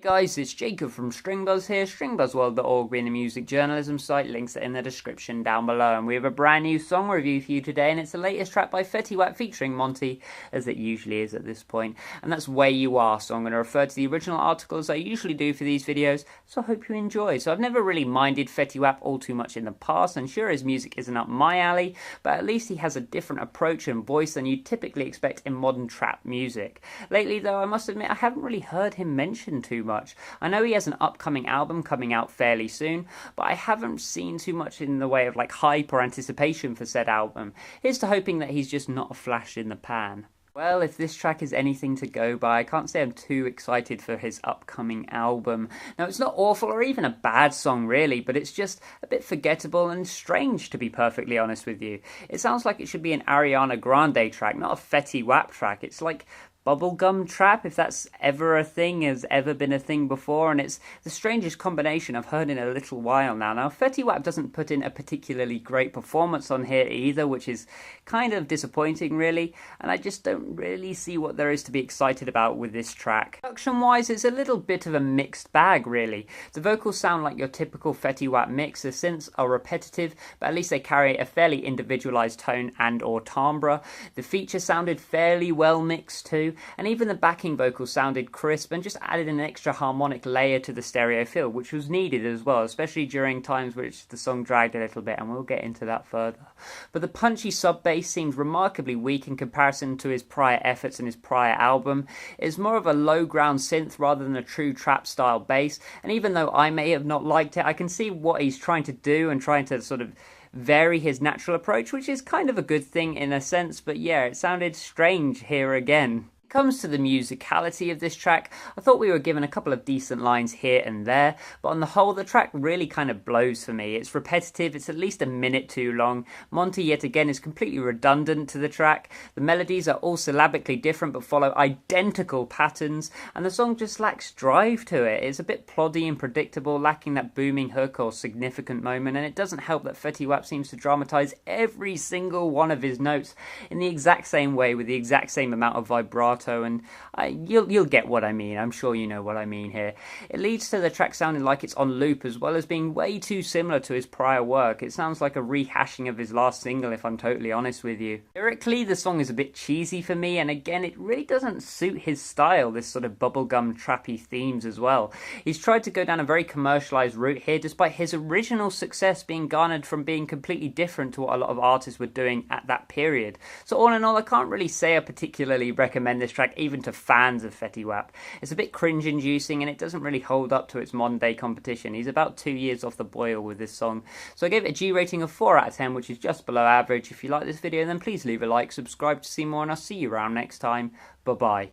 Guys, it's Jacob from StringBuzz here, stringbuzzworld.org being a music journalism site, links are in the description down below, and we have a brand new song review for you today, and it's the latest track by Fetty Wap featuring Monty, as it usually is at this point, and that's Where You Are, so I'm going to refer to the original article as I usually do for these videos, so I hope you enjoy. So I've never really minded Fetty Wap all too much in the past, and sure, his music isn't up my alley, but at least he has a different approach and voice than you'd typically expect in modern trap music. Lately though, I must admit I haven't really heard him mentioned too much. I know he has an upcoming album coming out fairly soon, but I haven't seen too much in the way of like hype or anticipation for said album. Here's to hoping that he's just not a flash in the pan. Well, if this track is anything to go by, I can't say I'm too excited for his upcoming album. Now, it's not awful or even a bad song really, but it's just a bit forgettable and strange, to be perfectly honest with you. It sounds like it should be an Ariana Grande track, not a Fetty Wap track. It's like bubblegum trap, if that's ever a thing, has ever been a thing before, and it's the strangest combination I've heard in a little while now. Now, Fetty Wap doesn't put in a particularly great performance on here either, which is kind of disappointing really, and I just don't really see what there is to be excited about with this track. Production-wise, it's a little bit of a mixed bag really. The vocals sound like your typical Fetty Wap mix, the synths are repetitive, but at least they carry a fairly individualized tone and or timbre. The feature sounded fairly well mixed too, and even the backing vocals sounded crisp and just added an extra harmonic layer to the stereo feel, which was needed as well, especially during times which the song dragged a little bit, and we'll get into that further. But the punchy sub-bass seems remarkably weak in comparison to his prior efforts in his prior album. It's more of a low-ground synth rather than a true trap-style bass, and even though I may have not liked it, I can see what he's trying to do and trying to sort of vary his natural approach, which is kind of a good thing in a sense, but yeah, it sounded strange here again. Comes to the musicality of this track, I thought we were given a couple of decent lines here and there, but on the whole the track really kind of blows for me. It's repetitive, it's at least a minute too long. Monty yet again is completely redundant to the track. The melodies are all syllabically different but follow identical patterns, and the song just lacks drive to it. It's a bit ploddy and predictable, lacking that booming hook or significant moment, and it doesn't help that Fetty Wap seems to dramatise every single one of his notes in the exact same way with the exact same amount of vibrato, and you'll get what I mean. I'm sure you know what I mean here. It leads to the track sounding like it's on loop, as well as being way too similar to his prior work. It sounds like a rehashing of his last single, if I'm totally honest with you. Lyrically, the song is a bit cheesy for me, and again, it really doesn't suit his style, this sort of bubblegum trappy themes as well. He's tried to go down a very commercialised route here, despite his original success being garnered from being completely different to what a lot of artists were doing at that period. So all in all, I can't really say I particularly recommend this track even to fans of Fetty Wap. It's a bit cringe-inducing and it doesn't really hold up to its modern-day competition. He's about 2 years off the boil with this song. So I gave it a G rating of 4 out of 10, which is just below average. If you like this video, then please leave a like, subscribe to see more, and I'll see you around next time. Bye-bye.